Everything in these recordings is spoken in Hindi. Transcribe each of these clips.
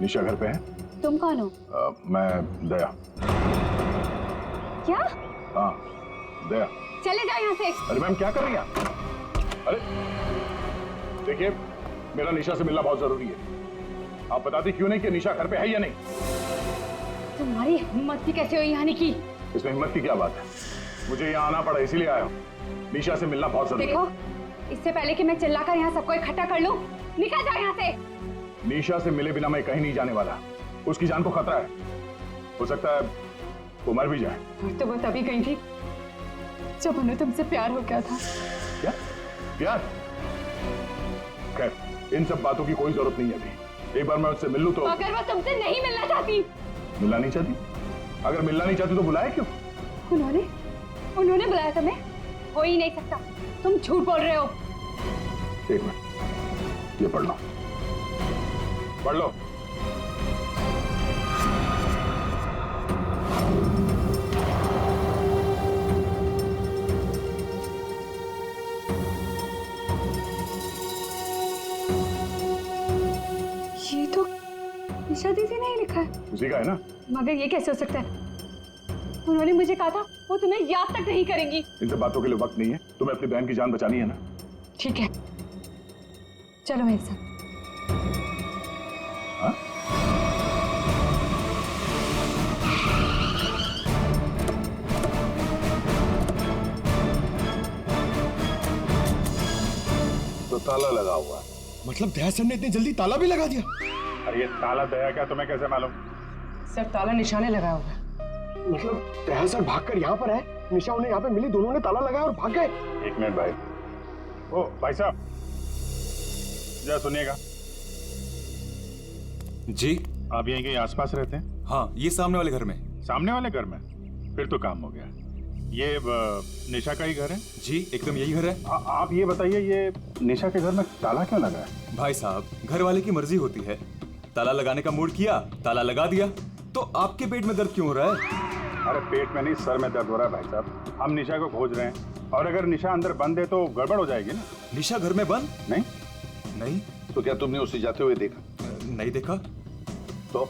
निशा घर पे है? तुम कौन हो? मैं दया। क्या? हाँ दया। चले जाओ यहाँ से। अरे मैम क्या कर रही हैं? अरे देखिए, मेरा निशा से मिलना बहुत जरूरी है। आप बताती क्यों नहीं कि निशा घर पे है या नहीं? तुम्हारी हिम्मत भी कैसे हुई आने की? इसमें हिम्मत की क्या बात है? मुझे यहाँ आना पड़ा इसीलिए आया हूँ। निशा से मिलना बहुत जरूरी है। देखो, इससे पहले कि मैं चिल्लाकर यहाँ सबको इकट्ठा कर लूँ, निकल जाओ यहाँ से। निशा से मिले बिना मैं कहीं नहीं जाने वाला। उसकी जान को खतरा है, हो सकता है वो मर भी जाए। और तो वो तभी गई थी जब उन्हें तुमसे प्यार हो गया था। क्या प्यार? खैर, इन सब बातों की कोई जरूरत नहीं है अभी। एक बार मैं उससे मिल लूं तो। अगर वो तुमसे नहीं मिलना चाहती? मिलना नहीं चाहती? अगर मिलना नहीं चाहती तो बुलाया क्यों? उन्होंने बुलाया तुम्हें? हो ही नहीं सकता, तुम झूठ बोल रहे हो। एक मिनट, ये पढ़ लो, पढ़ लो। ये तो निशा दीदी ने ही लिखा है। उसी का है ना? मगर ये कैसे हो सकता है? उन्होंने मुझे कहा था वो तुम्हें याद तक नहीं करेंगी। इन सब बातों के लिए वक्त नहीं है। तुम्हें अपनी बहन की जान बचानी है ना? ठीक है, चलो मेरे साथ। हाँ? तो ताला लगा हुआ है। मतलब दया सर ने इतनी जल्दी ताला भी लगा दिया? अरे ये ताला दया क्या, तुम्हें कैसे मालूम? सर ताला निशाने लगाया होगा। मतलब दया सर भागकर यहाँ पर है, निशा उन्हें यहाँ पे मिली, दोनों ने ताला लगाया और भाग गए। एक मिनट भाई। ओ भाई साहब, जरा सुनिएगा। जी आप यहीं के आसपास रहते हैं? हाँ, ये सामने वाले घर में। सामने वाले घर में? फिर तो काम हो गया। ये निशा का ही घर है? जी एकदम यही घर है। आप ये बताइए, ये निशा के घर में ताला क्यों लगा है? भाई साहब, घर वाले की मर्जी होती है। ताला लगाने का मूड किया, ताला लगा दिया। तो आपके पेट में दर्द क्यों हो रहा है? अरे पेट में नहीं, सर में दर्द हो रहा है भाई साहब। हम निशा को खोज रहे हैं और अगर निशा अंदर बंद है तो गड़बड़ हो जाएगी ना। निशा घर में बंद? नहीं? नहीं। तो क्या तुमने उसे जाते हुए देखा? नहीं देखा। तो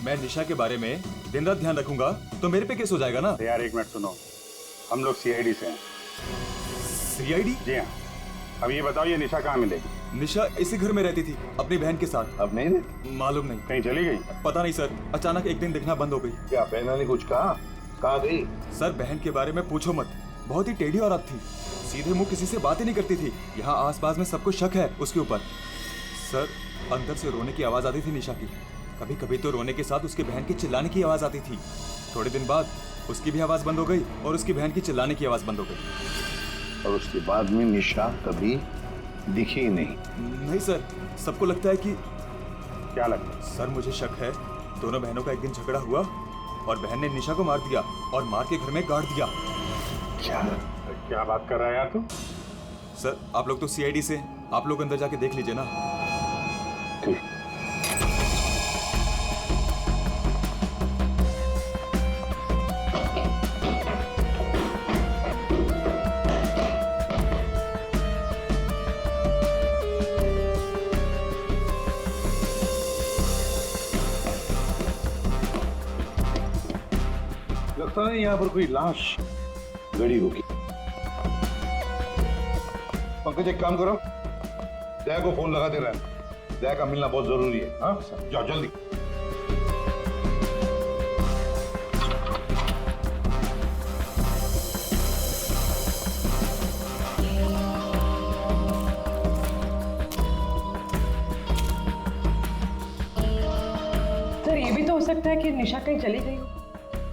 मैं निशा के बारे में दिन रात ध्यान रखूंगा तो मेरे पे केस हो जाएगा ना। यार एक मिनट सुनो, हम लोग सीआईडी से हैं। सीआईडी? जी हाँ। अब ये बताओ, ये निशा कहाँ मिलेगी? निशा इसी घर में रहती थी अपनी बहन के साथ। अब नहीं रहती? मालूम नहीं, कहीं चली गई? पता नहीं सर, अचानक एक दिन दिखना बंद हो गई। क्या बहना ने कुछ कहा? कहाँ गई? सर बहन के बारे में पूछो मत, बहुत ही टेढ़ी औरत थी। सीधे मुंह किसी से बात ही नहीं करती थी। यहाँ आसपास में सबको शक है उसके ऊपर। सर अंदर से रोने की आवाज आती थी निशा की। कभी कभी तो रोने के साथ उसकी बहन के चिल्लाने की आवाज आती थी। थोड़े दिन बाद उसकी भी आवाज बंद हो गई और उसकी बहन की चिल्लाने की आवाज बंद हो गई। और उसके बाद में निशा कभी दिखी ही नहीं? नहीं सर, सबको लगता है कि। क्या लगता है? सर मुझे शक है दोनों बहनों का एक दिन झगड़ा हुआ और बहन ने निशा को मार दिया और मार के घर में गाड़ दिया। क्या बात कर रहा है यार तू? सर आप लोग तो सीआईडी से, आप लोग अंदर जाके देख लीजिए ना। ठीक। लगता है यहाँ पर कोई लाश गड़ी होगी। पंकज एक काम करो, दया को फोन लगा दे रहा है। दया का मिलना बहुत जरूरी है। हाँ जाओ जल्दी। सर ये भी तो हो सकता है कि निशा कहीं चली गई हो।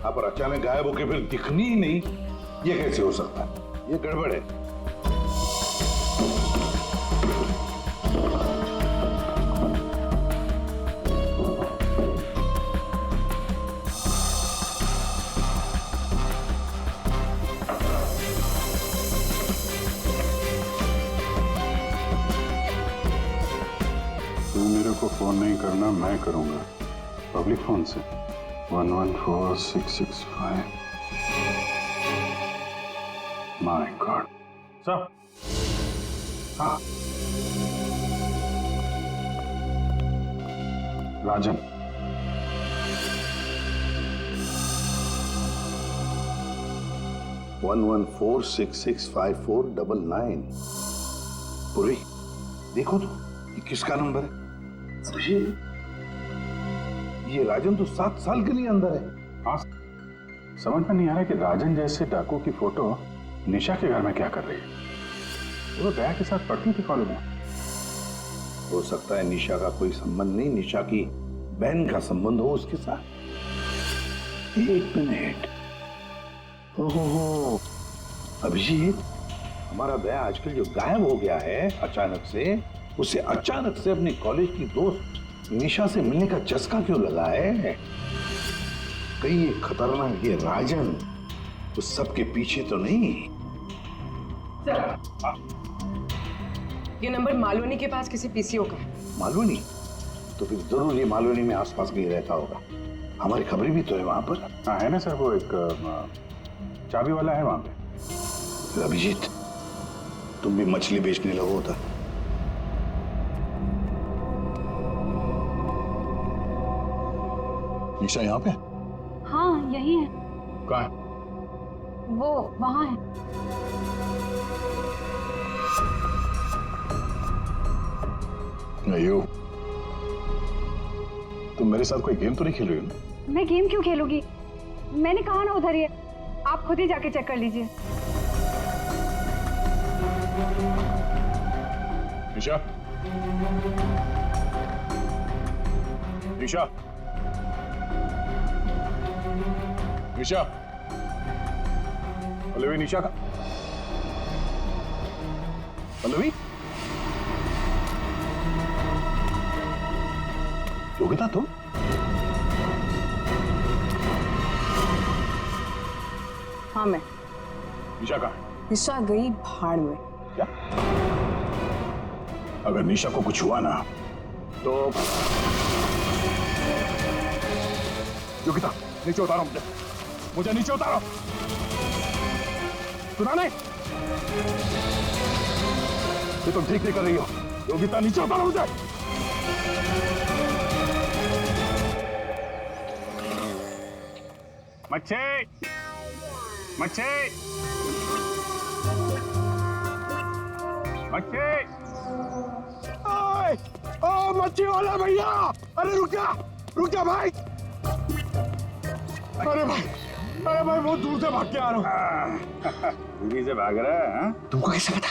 हाँ पर अचानक गायब होके फिर दिखनी ही नहीं, ये कैसे हो सकता है? ये गड़बड़ है। तू मेरे को फोन नहीं करना, मैं करूंगा पब्लिक फोन से। 114665। My God. सर हाँ राजन, 11466549 पूरी देखो तो ये किसका नंबर है? ये राजन तो 7 साल के लिए अंदर है। हाँ, समझ में नहीं आ रहा कि राजन जैसे डाकू की फोटो निशा के घर में क्या कर रही है। वो तो दया के साथ पढ़ती थी कॉलेज में। हो सकता है निशा का कोई संबंध नहीं, निशा की बहन का संबंध हो उसके साथ। एक मिनट, ओहो अभिजीत, हमारा दया आजकल जो गायब हो गया है अचानक से, उसे अचानक से अपने कॉलेज की दोस्त निशा से मिलने का चस्का क्यों लगा है? कहीं ये खतरनाक ये राजन उस सब के पीछे तो नहीं? ये नंबर मालवनी के पास किसी पीसीओ का है। मालूनी? तो फिर जरूर ये मालूनी में आसपास कहीं रहता होगा। हमारी खबरें भी तो है वहां पर। हाँ है ना सर, वो एक चाबी वाला है वहां पे। अभिजीत, तुम भी मछली बेचने लगो उधर। निशा यहाँ पे? हाँ यही है। कहाँ है? वो वहाँ है। नहीं, तुम मेरे साथ कोई गेम तो नहीं खेल रही हो ना? मैं गेम क्यों खेलूंगी? मैंने कहा ना उधर ही है, आप खुद ही जाके चेक कर लीजिए। निशा, निशा, निशा, पल्लवी, निशा का पल्लवी, योगिता तुम? हाँ मैं। निशा कहाँ है? निशा गई भाड़ में। क्या? अगर निशा को कुछ हुआ ना तो योगिता नीचे उतारो, मुझे नीचे उतारो। सुना नहीं? ये तुम ठीक नहीं कर रही हो। योगिता नीचे उतारो मुझे। मच्छी, मच्छी, मच्छी, ओ मच्छी वाला भैया, अरे रुक जा भाई। अरे भाई बहुत दूर से भाग के आ रहा हूँ। दूरी से भाग रहा है? हाँ? तुमको कैसे पता?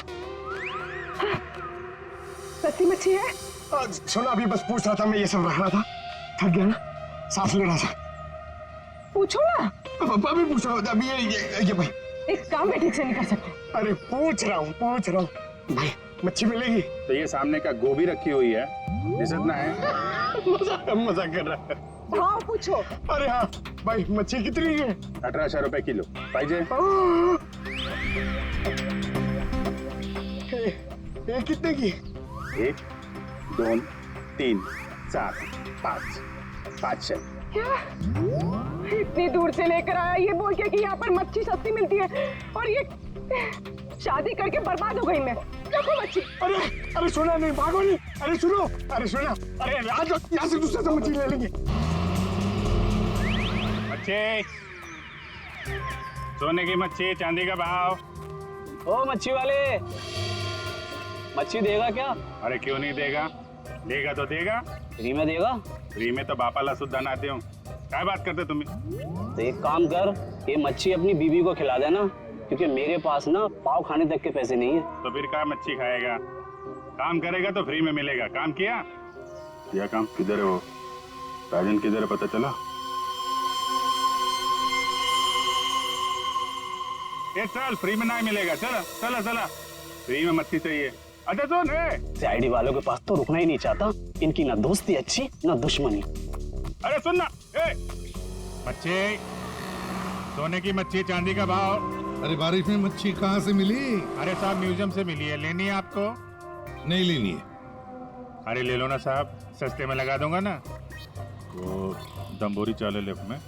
सस्ती मच्छी है। सुना, अभी बस पूछ रहा था, मैं ये सब रख रहा था, थक गया ना, सांस ले रहा था। पूछो ना। अभी पूछ रहा हूँ, अभी ये भाई एक काम में ठीक से नहीं कर सकते। अरे पूछ रहा हूँ भाई, मच्छी मिलेगी? तो ये सामने का गोभी रखी हुई है, इज्जत ना है? मजाक कर रहा है। हाँ पूछो। अरे हाँ भाई, मच्छी कितनी है? 1800 रुपए किलो पाहिजे? ये कितने की? 1, 2, 3, 4, 5, 500। क्या? इतनी दूर से लेकर आया ये बोल के कि यहाँ पर मच्छी सस्ती मिलती है, और ये शादी करके बर्बाद हो गई मैं। देखो मच्छी। अरे सुना नहीं, भागो नहीं। अरे सुनो, अरे सुना, अरे आज यहाँ से दूसरे से मच्छी ले लेंगे। मच्छी, सोने की मच्छी, चांदी का भाव। ओ मच्छी वाले, मच्छी देगा क्या? अरे क्यों नहीं देगा? देगा तो देगा। फ्री में देगा? फ्री में तो बापाला सुद्धा ना दे। क्या बात करते तुम? तो एक काम कर, ये मच्छी अपनी बीबी को खिला देना, क्योंकि मेरे पास ना पाव खाने तक के पैसे नहीं है। तो फिर क्या मच्छी खाएगा? काम करेगा तो फ्री में मिलेगा। काम किया? किया काम। किधर है वो राजन? किधर है पता चला? ये चल, फ्री में नहीं मिलेगा। चला चला चला, फ्री में मच्छी चाहिए। अच्छा सुन, सीआईडी वालों के पास तो रुकना ही नहीं चाहता। इनकी ना दोस्ती अच्छी ना दुश्मनी। अरे सुन ना, मच्छी, सोने की मच्छी, चांदी का भाव। अरे बारिश में मच्छी कहाँ से मिली? अरे साहब म्यूजियम से मिली है। लेनी है आपको? नहीं लेनी है। अरे ले लो ना साहब, सस्ते में लगा दूंगा ना। वो दम्बोरी चाले लेफ्ट में,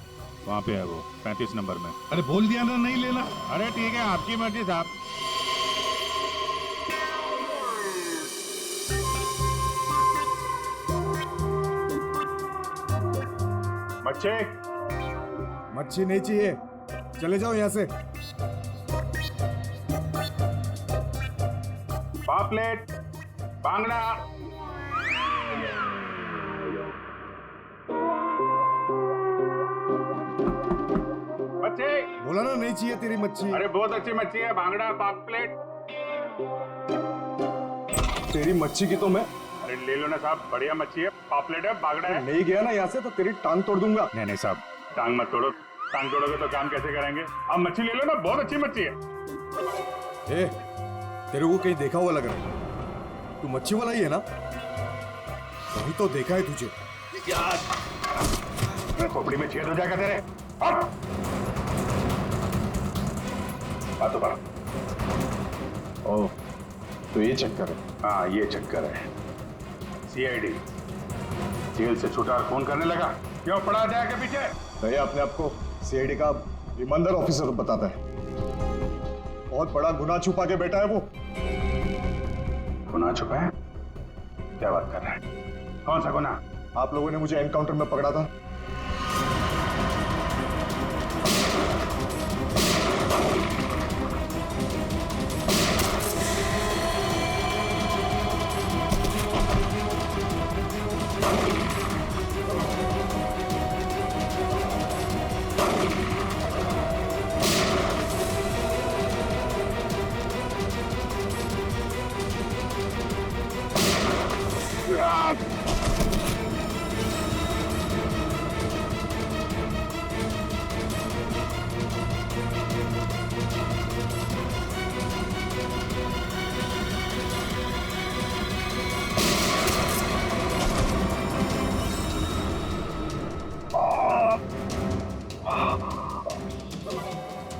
वहाँ पे है वो 35 नंबर में। अरे बोल दिया ना नहीं लेना। अरे ठीक है, आपकी मर्जी साहब। मच्छी मच्छी नहीं चाहिए, चले जाओ यहाँ से। पापलेट, बांगड़ा। बच्चे, बोला ना नहीं चाहिए तेरी मच्छी। अरे बहुत अच्छी मच्छी है, बांगड़ा, पापलेट। तेरी मच्छी की तो मैं अरे ले लो ना साहब, बढ़िया मच्छी है, पापलेट है, बांगड़ा है। नहीं गया ना यहाँ से तो तेरी टांग तोड़ दूंगा। नहीं नहीं साहब, टांग मत तोड़ो, टांग तोड़ोगे तो काम कैसे करेंगे? आप मच्छी ले लो ना, बहुत अच्छी मच्छी है। ए, तेरे को कहीं देखा हुआ लग रहा है। तू मच्छी वाला ही है ना? कहीं तो देखा है तुझे। खोपड़ी में छेद हो जाएगा तेरे। हट! बातों पर। ओह, तो ये चक्कर है। हाँ, ये चक्कर है। सीआईडी जेल से छूटा और फोन करने लगा, क्यों पड़ा जाएगा पीछे? भैया अपने आप को सीआईडी का ईमानदार ऑफिसर बताता है। बहुत बड़ा गुनाह छुपा के बैठा है वो। गुनाह छुपा है? क्या बात कर रहा है? कौन सा गुनाह? आप लोगों ने मुझे एनकाउंटर में पकड़ा था।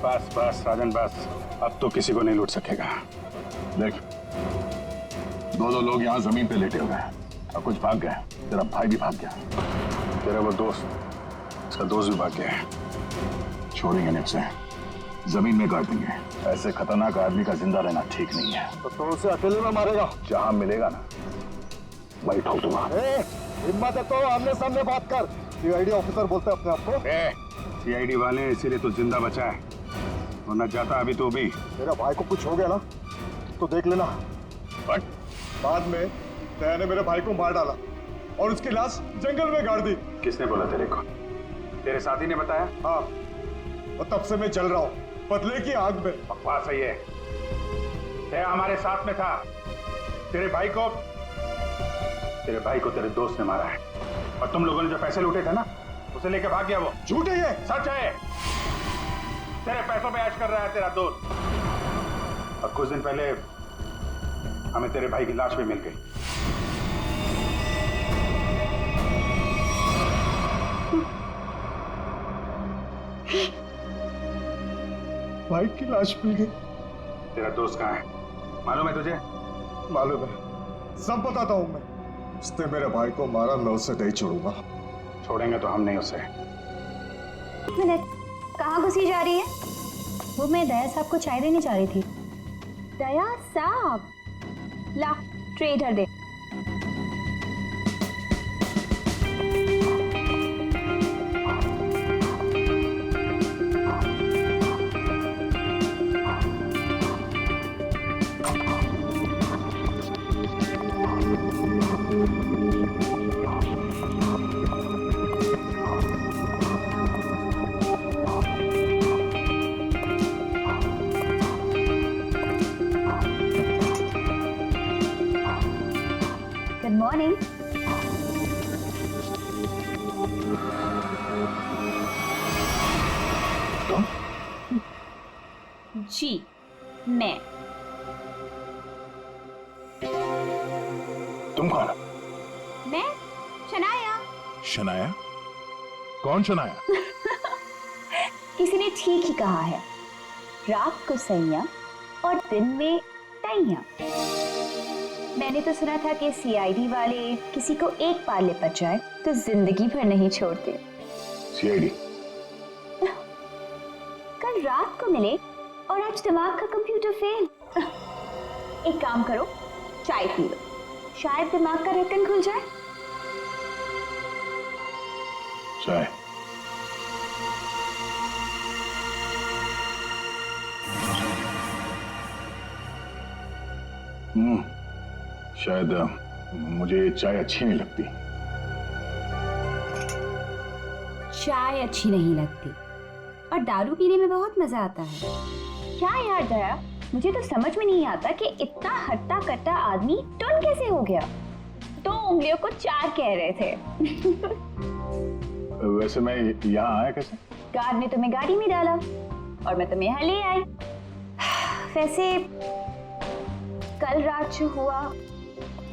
बस बस राजन बस, अब तो किसी को नहीं लूट सकेगा। देख, दो लोग यहाँ जमीन पे लेटे हुए हैं और कुछ भाग गए। तेरा भाई भी भाग गया, तेरा वो दोस्त, इसका दोस्त भी भाग गया है। छोड़ेंगे नहीं उसे, जमीन में गाड़ देंगे। ऐसे खतरनाक आदमी का जिंदा रहना ठीक नहीं है। तो उसे अकेले में मारेगा? जहां मिलेगा ना, वही ठोक दूंगा। हिम्मत है तो आमने सामने बात कर। सीआईडी ऑफिसर बोलते हैं अपने आप को। सीआईडी वाले इसीलिए तो जिंदा बचा है, वरना जाता अभी तो भी। मेरा भाई को कुछ हो गया ना तो देख लेना। बट बाद में दया ने मेरे भाई को मार डाला और उसकी लाश जंगल में गाड़ दी। किसने बोला तेरे को? तेरे साथी ने बताया? हाँ, और तब से मैं जल रहा हूँ बदले की आग में। बकवास है ये। दया हमारे साथ में था। तेरे भाई को तेरे दोस्त ने मारा है, और तुम लोगों ने जो पैसे लूटे थे ना, उसे लेके भाग गया वो। झूठ है ये। सच है। तेरे पैसों पे ऐश कर रहा है तेरा दोस्त। और कुछ दिन पहले हमें तेरे भाई की लाश भी मिल गई। भाई की लाश मिल गई। तेरा दोस्त कहाँ है, मालूम है तुझे? मालूम है, सब बताता हूँ मैं। उसने मेरे भाई को मारा, मैं उसे नहीं छोड़ूंगा। छोड़ेंगे तो हम नहीं उसे। मिनट, कहाँ घुसी जा रही है? वो मैं दया साहब को चाय देने जा रही थी। दया साहब, ला ट्रे इधर दे। Good morning. जी, मैं। तुम कौन? मैं शनाया। शनाया? कौन शनाया? किसी ने ठीक ही कहा है, रात को संयम और दिन में तैयम। मैंने तो सुना था कि सीआईडी वाले किसी को एक बार लिपट जाए तो जिंदगी भर नहीं छोड़ते। सीआईडी? कल रात को मिले और आज दिमाग का कंप्यूटर फेल। एक काम करो, चाय पी लो, शायद दिमाग का ढक्कन खुल जाए। चाय? शायद मुझे चाय अच्छी नहीं लगती। चाय अच्छी नहीं लगती और दारू पीने में बहुत मजा आता है। क्या यार दया, मुझे तो समझ में नहीं आता कि इतना हट्टा कट्टा आदमी टुन कैसे हो गया। 2 उंगलियों को 4 कह रहे थे। वैसे मैं यहाँ आया कैसे? गार्ड ने तुम्हें गाड़ी में डाला और मैं तुम्हें यहाँ ले आई। वैसे कल रात जो हुआ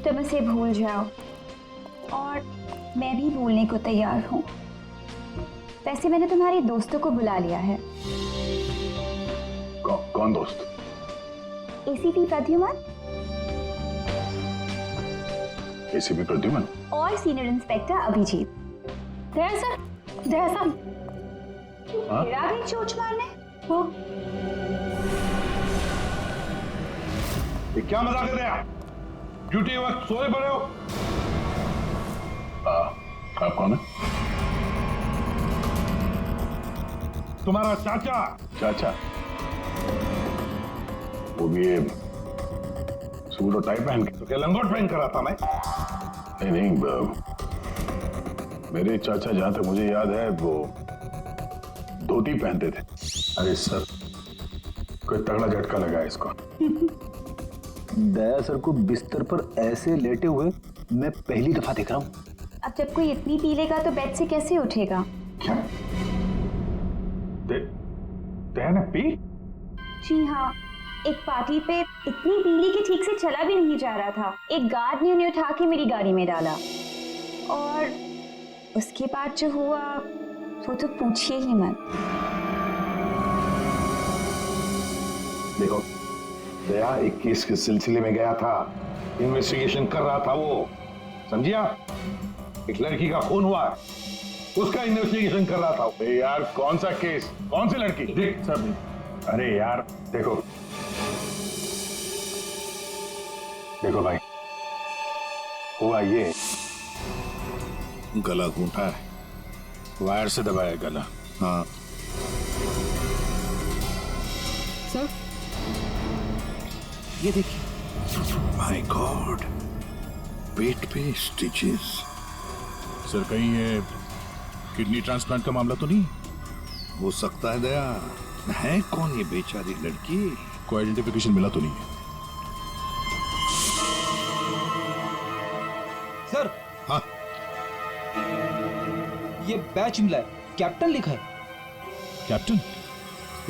तुम उसे भूल जाओ और मैं भी भूलने को तैयार हूँ। वैसे मैंने तुम्हारे दोस्तों को बुला लिया है। कौन दोस्त? एसीपी प्रद्युमन एसीपी प्रद्युमन और सीनियर इंस्पेक्टर अभिजीत। दया सर, दया सर, मेरा भी चोट मारने वो। ये क्या मजाक कर रहे हैं आप? ड्यूटी वक्त सोए पड़े हो। आप कौन है? तुम्हारा चाचा। चाचा? वो भी ये सूट और टाई पहन के? तो क्या लंगोट पहन कर आता मैं? नहीं, मेरे चाचा जहां तक मुझे याद है वो धोती पहनते थे। अरे सर, कोई तगड़ा झटका लगा है इसको। दया सर को बिस्तर पर ऐसे लेटे हुए मैं पहली दफा देख रहा हूँ। अब जब कोई इतनी पी लेगा तो बेड से कैसे उठेगा? क्या? दया ने पी? जी हाँ, एक पार्टी पे इतनी पीली कि ठीक से चला भी नहीं जा रहा था। एक गार्ड ने उन्हें उठा के मेरी गाड़ी में डाला और उसके बाद जो हुआ वो तो पूछिए ही मत। देखो, दया एक केस के सिलसिले में गया था, इन्वेस्टिगेशन कर रहा था वो, समझिए आप? एक लड़की का खून हुआ है, उसका इन्वेस्टिगेशन कर रहा था। यार कौन सा केस? कौन सी लड़की? देख सब। अरे यार देखो भाई, हुआ ये, गला घूंटा है, वायर से दबाया गला। हाँ सर, ये देखिए। माय गॉड, पेट पे स्टिचेस। सर कहीं ये किडनी ट्रांसप्लांट का मामला तो नहीं? हो सकता है दया। है कौन ये बेचारी लड़की? कोई आइडेंटिफिकेशन मिला तो नहीं है? सर, हाँ, ये बैच मिला है, कैप्टन लिखा है। कैप्टन?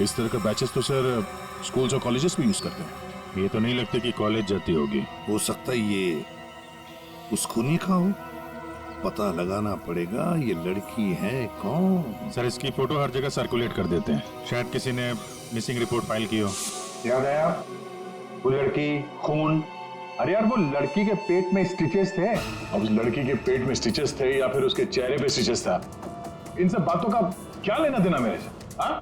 इस तरह का बैचेस तो सर स्कूल्स और कॉलेजेस में यूज करते हैं। ये तो नहीं लगता कि कॉलेज जाती होगी। हो सकता है ये उस खूनी का हो। पता लगाना पड़ेगा ये लड़की है कौन। सर इसकी फोटो हर जगह सर्कुलेट कर देते हैं, शायद किसी ने मिसिंग रिपोर्ट फाइल की हो। याद आया वो लड़की, खून। अरे यार वो लड़की के पेट में स्टिचेस थे। अब उस लड़की के पेट में स्टिचेस थे या फिर उसके चेहरे पे स्टिचेस था, इन सब बातों का क्या लेना देना मेरे से? हाँ?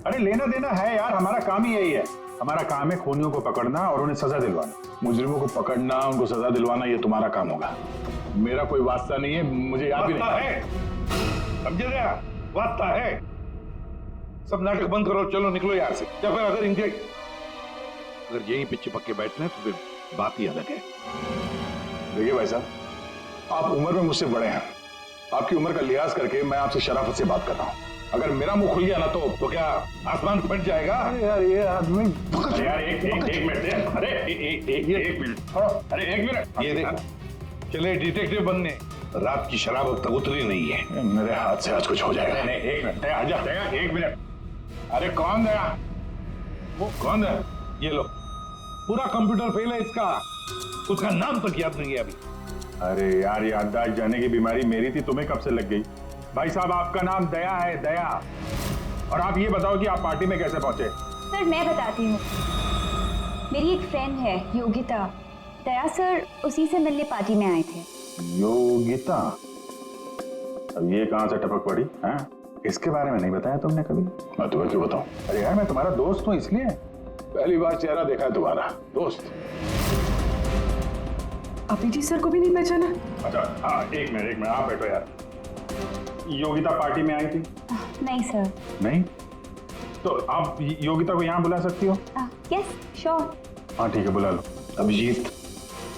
अरे लेना देना है यार, हमारा काम ही यही है। हमारा काम है खूनियों को पकड़ना और उन्हें सजा दिलवाना। मुजरिमों को पकड़ना, उनको सजा दिलवाना, ये तुम्हारा काम होगा। मेरा कोई वास्ता नहीं है, मुझे याद भी नहीं है। समझे दया? वास्ता है। सब नाटक बंद करो, चलो निकलो यहाँ से। या फिर अगर यहीं पे चिपक के बैठना तो फिर बात ही अलग है। देखिए भाई साहब, आप उम्र में मुझसे बड़े हैं। आपकी उम्र का लिहाज करके मैं आपसे शराफत से बात कर रहा हूँ। अगर मेरा मुंह खुल गया ना तो क्या आसमान फट जाएगा? अरे यार ये आदमी। यार एक मिनट। अरे एक मिनट। अरे एक मिनट। ये देखो, चले डिटेक्टिव बनने। रात की शराब अब तक उतरी नहीं है। मेरे हाथ से आज कुछ हो जाएगा। नहीं, एक मिनट। आजा, एक मिनट। अरे कौन दया? वो कौन है? ये लो, पूरा कंप्यूटर फेल है इसका। उसका नाम तक याद नहीं है अभी। अरे यार याददाश्त जाने की बीमारी मेरी थी, तुम्हें कब से लग गई? भाई साहब आपका नाम दया है, दया। और आप ये बताओ कि आप पार्टी में कैसे पहुंचे? सर मैं बताती हूँ। मेरी एक फ्रेंड है योगिता, दया सर उसी से मिलने पार्टी में आए थे। योगिता? अब ये कहां से टपक पड़ी? हैं? इसके बारे में नहीं बताया तुमने कभी? मैं तुम्हें क्यों बताऊं? अरे यार मैं तुम्हारा दोस्त हूँ इसलिए। पहली बार चेहरा देखा है तुम्हारा दोस्त। अभिजीत सर को भी नहीं पहचाना? अच्छा हाँ, एक मिनट आप बैठो यार। योगिता पार्टी में आई थी? नहीं सर। नहीं? तो आप योगिता को यहाँ बुला सकती हो? Yes sure. हाँ ठीक है, बुला लो। अभिजीत,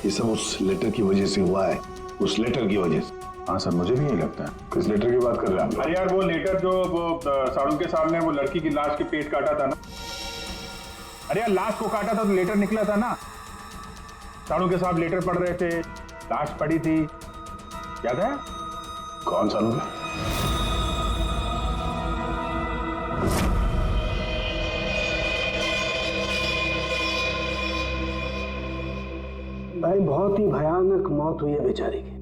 ये सब उस लेटर की वजह से हुआ है, उस लेटर की वजह से। हाँ सर, मुझे भी यही लगता है। किस लेटर की बात कर रहे हैं आप? अरे यार वो लेटर जो वो साड़ू के सामने वो लड़की की लाश के पेट काटा था ना। अरे यार लाश को काटा था तो लेटर निकला था ना। साड़ू के साथ लेटर पढ़ रहे थे, लाश पड़ी थी, याद है? कौन साड़ू के? भाई बहुत ही भयानक मौत हुई है बेचारी की।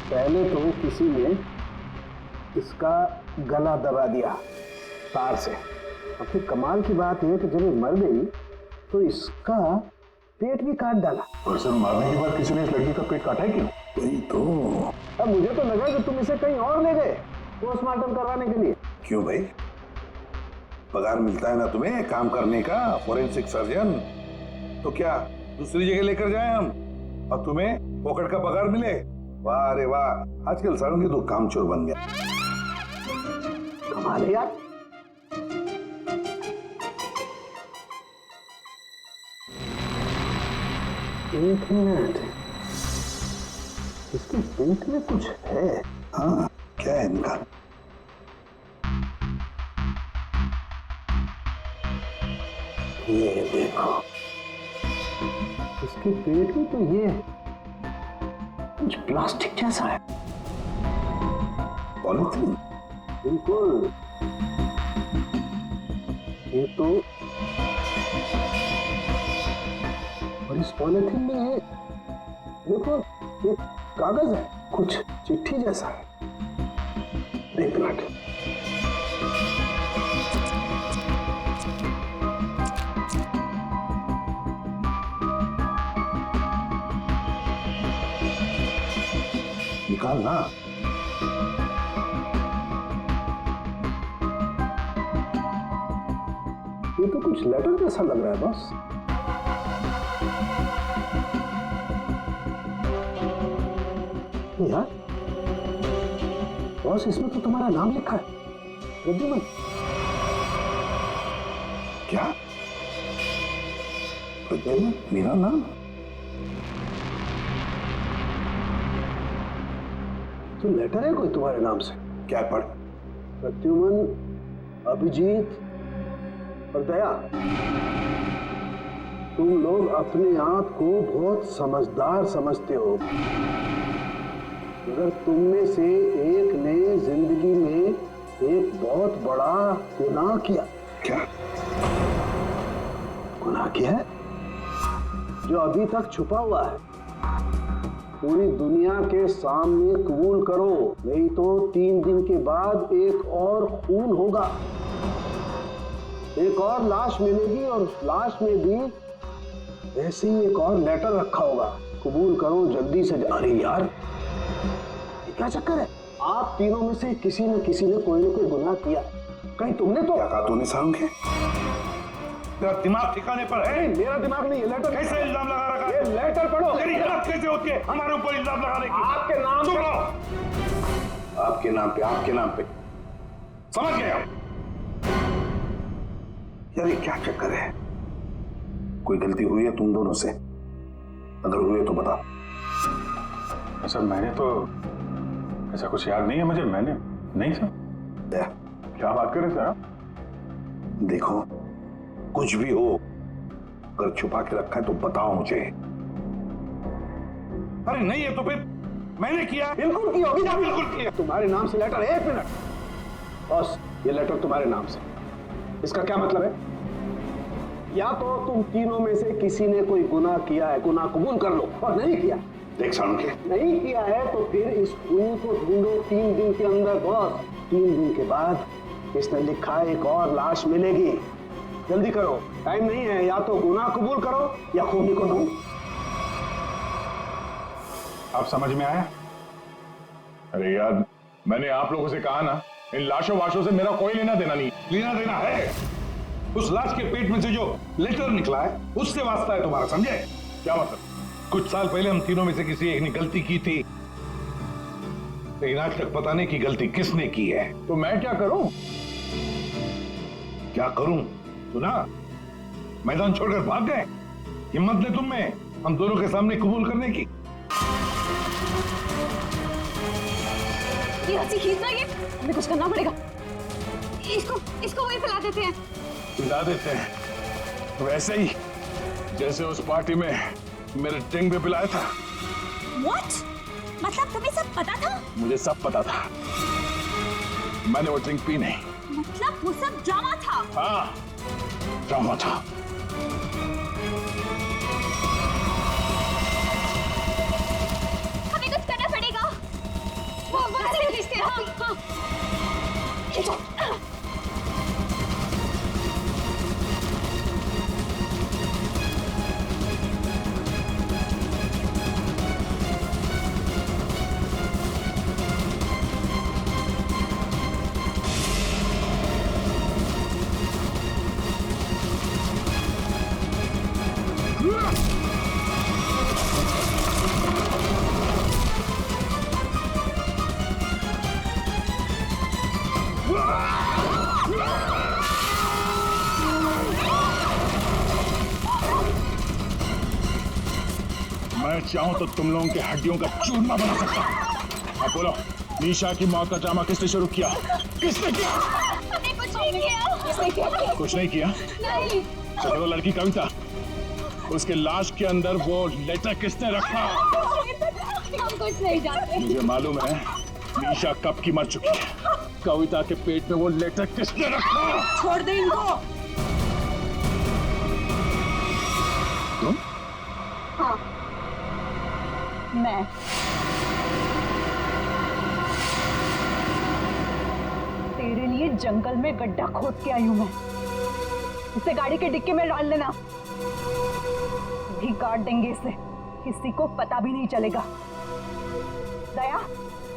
पहले तो किसी ने इसका गला दबा दिया तार से, और फिर कमाल की बात यह कि जब ये मर गई तो इसका पेट भी काट डाला। और सर मारने के बाद किसी ने इस लड़की का पेट काटा है क्यों? वही तो। अब मुझे तो लगा कि तुम इसे कहीं और ले गए पोस्टमार्टम करवाने के लिए। क्यों भाई, पगार मिलता है ना तुम्हें काम करने का, फॉरेंसिक सर्जन, तो क्या दूसरी जगह लेकर जाए हम और तुम्हें पॉकेट का पगार मिले? वाह रे वाह, आजकल सारों की तो कामचोर बन गया। कमाल है यार। एक मिनट, इसके पेट में कुछ है। हाँ, क्या है इनका? ये देखो, इसके पेट में तो ये कुछ प्लास्टिक जैसा है। पॉलिथीन? बिल्कुल, ये तो, और इस पॉलिथीन में ये देखो एक कागज है, कुछ चिट्ठी जैसा है। एक मिनट, निकाल ना। ये तो कुछ लेटर जैसा लग रहा है बॉस। यार बॉस, इसमें तो तुम्हारा नाम लिखा है, प्रद्युमन। क्या प्रद्युमन? मेरा नाम? तो लेटर है कोई तुम्हारे नाम से? क्या पढ़? प्रद्युमन, अभिजीत और दया, तुम लोग अपने आप को बहुत समझदार समझते हो, मगर तुम में से एक ने जिंदगी में एक बहुत बड़ा गुनाह किया। क्या गुनाह किया है जो अभी तक छुपा हुआ है। पूरी दुनिया के सामने कबूल करो, नहीं तो 3 दिन के बाद एक और खून होगा, एक और लाश मिलेगी, और उस लाश में भी ऐसे ही एक और लेटर रखा होगा। कबूल करो जल्दी से। अरे यार, ये क्या चक्कर है? आप तीनों में से किसी न किसी ने कोई ना कोई गुनाह किया। कहीं तुमने तो? क्या कहा तूने सारुण के? तेरा दिमाग ठिकाने पर है? मेरा दिमाग नहीं, ये लेटर। कैसे इल्जाम लगा रखा? ये लेटर पढ़ो। तेरी हिम्मत कैसे होती है हमारे ऊपर इल्जाम लगाने की? आपके नाम चुप पे। रहो। आपके नाम पे, आपके नाम पे, समझ गए हम। यार ये क्या चक्कर है? कोई गलती हुई है तुम दोनों से? अगर हुई है तो बता। सर मैंने तो ऐसा कुछ याद नहीं है मुझे, मैंने नहीं सर। क्या बात कर रहे सर? देखो, कुछ भी हो, अगर छुपा के रखा है तो बताओ मुझे। अरे नहीं है तो फिर मैंने किया। बिल्कुल की होगी। क्या बिल्कुल किया? तुम्हारे नाम से लेटर। 1 मिनट बॉस, ये लेटर तुम्हारे नाम से, इसका क्या मतलब है? या तो तुम तीनों में से किसी ने कोई गुनाह किया है, गुनाह कबूल कर लो, और नहीं किया। देख सारुण के, नहीं किया है तो फिर इस खून को ढूंढो 3 दिन के अंदर बॉस। 3 दिन के बाद इसने लिखा एक और लाश मिलेगी। जल्दी करो, टाइम नहीं है। या तो गुनाह कबूल करो या खूनी को ढूंढो। आप समझ में आया? अरे यार, मैंने आप लोगों से कहा ना, इन लाशों वाशों से मेरा कोई लेना देना नहीं। लेना देना है। उस लाश के पेट में से जो लेटर निकला है उससे वास्ता है तुम्हारा, समझे? क्या मतलब? कुछ साल पहले हम तीनों में से किसी एक ने गलती की थी, लेकिन आज तक पता नहीं कि गलती किसने की है। तो मैं क्या करूं? क्या करूं? सुना, मैदान छोड़कर भाग गए। हिम्मत ने तुम में, हम दोनों के सामने कबूल करने की। ये हंसी खींचना, ये हमें कुछ करना पड़ेगा। इसको वही फैला देते हैं। पिला देते हैं वैसे ही जैसे उस पार्टी में मेरे टिंग पे पिलाया था। What? मतलब तुम्हें सब पता था? मुझे सब पता था, मैंने वो ड्रिंक पी नहीं। मतलब वो सब ड्रामा था? हाँ, ड्रामा था। हमें कुछ करना पड़ेगा। मैं चाहूं तो तुम लोगों के हड्डियों का चूरमा बना सकता हूं। अब बोलो, निशा की मौत का ड्रामा किसने शुरू किया? किसने किया? हमने कुछ नहीं किया। कुछ नहीं किया? नहीं। तो वो लड़की कविता, उसके लाश के अंदर वो लेटर किसने रखा? हम कुछ नहीं जानते। मुझे मालूम है निशा कब की मर चुकी है। कविता के पेट में वो लेटर किसने रखा? छोड़ दे इनको। तुम? हाँ, मैं। तेरे लिए जंगल में गड्ढा खोद के आई हूं मैं। उसे गाड़ी के डिक्की में डाल देना, भी काट देंगे इसे, किसी को पता भी नहीं चलेगा। दया,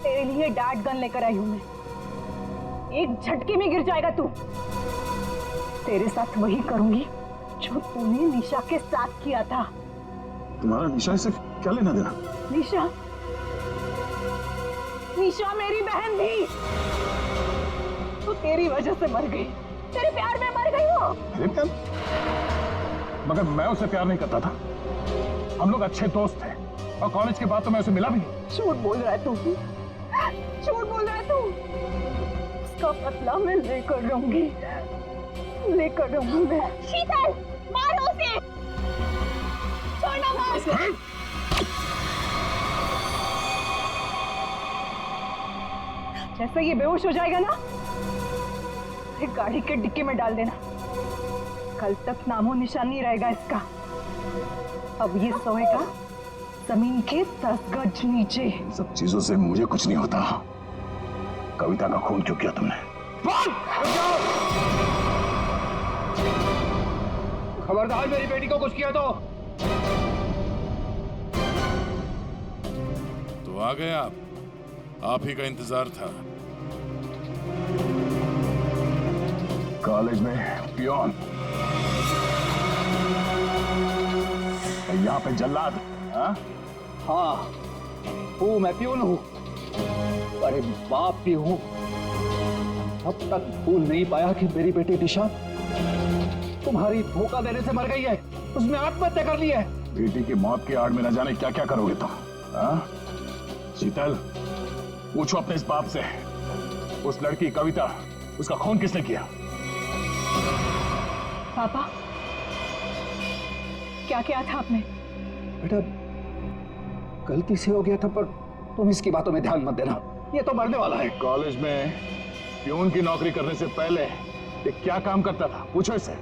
तेरे लिए डैड गन लेकर आई हूं मैं। एक झटके में गिर जाएगा तू। तेरे साथ वही करूंगी जो तूने निशा के साथ किया था। तुम्हारा निशा से क्या लेना देना? निशा, निशा मेरी बहन थी। तो तेरी वजह से मर गई, तेरे प्यार में मर गई वो। मेरे प्यार? मगर मैं उसे प्यार नहीं करता था। हम लोग अच्छे दोस्त थे और कॉलेज के बाद तो मैं उसे मिला भी नहीं। झूठ बोल रहा है तू, झूठ बोल रहा है तू। उसका बदला मैं लेकर रहूंगी, लेकर रहूंगी मैं। शीतल, मारो उसे। छोड़ना मत। जैसे ये बेहोश हो जाएगा ना, एक गाड़ी के डिक्की में डाल देना। कल तक नामो निशान नहीं रहेगा इसका। अब ये सोएगा जमीन के 10 गज नीचे। इन सब चीजों से मुझे कुछ नहीं होता। कविता का खून क्यों किया तुमने? खबरदार मेरी बेटी को कुछ किया तो आ गए आप ही का इंतजार था। कॉलेज में पियोन, यहाँ पे जल्लाद। हाँ, हूँ मैं पियोन हूँ, अरे बाप भी हूँ। अब तक भूल नहीं पाया कि मेरी बेटी दिशा तुम्हारी धोखा देने से मर गई है। उसने आत्महत्या कर ली है। बेटी की मौत की आड़ में न जाने क्या क्या करोगे तुम। शीतल, पूछो अपने इस बाप से, उस लड़की कविता, उसका खून किसने किया? पापा, क्या किया था आपने? बेटा, गलती से हो गया था, पर तुम इसकी बातों में ध्यान मत देना। ये तो मरने वाला है। कॉलेज में प्यून की नौकरी करने से पहले ये क्या काम करता था? पूछो इसे।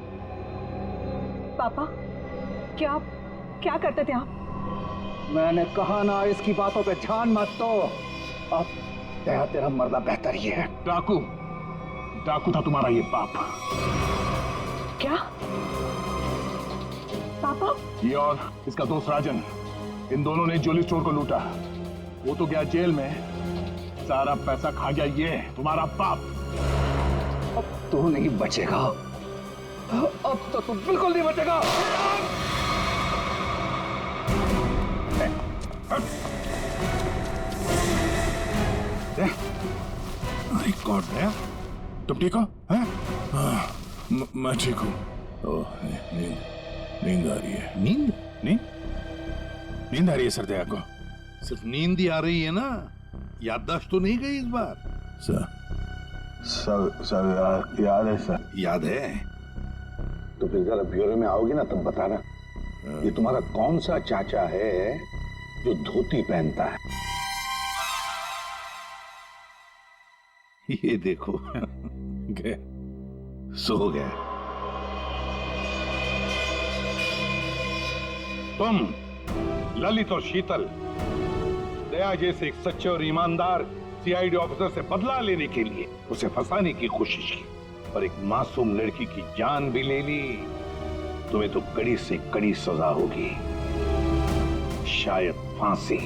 पापा, क्या करते थे आप? मैंने कहा ना, इसकी बातों पे ध्यान मत दो। अब तेरा मरना बेहतर ही है। डाकू था तुम्हारा ये बाप। क्या पापा? ये और इसका दोस्त राजन, इन दोनों ने ज्वेलरी स्टोर को लूटा। वो तो गया जेल में, सारा पैसा खा गया ये तुम्हारा बाप। अब तू नहीं बचेगा, अब तो तू बिल्कुल नहीं बचेगा। गॉड, तुम ठीक हो? मैं ठीक हूँ। नींद आ रही है। नींद? नींद आ रही है सर दया को। सिर्फ नींद ही आ रही है ना, याददाश्त तो नहीं गई इस बार? सर याद है सर। याद है तो फिर जरा ब्यूरो में आओगे ना तब बताना, ये तुम्हारा कौन सा चाचा है जो धोती पहनता है? ये देखो गए, सो गया। तुम ललित और शीतल दया जैसे एक सच्चे और ईमानदार सीआईडी ऑफिसर से बदला लेने के लिए उसे फंसाने की कोशिश की और एक मासूम लड़की की जान भी ले ली। तुम्हें तो कड़ी से कड़ी सजा होगी, शायद फांसी।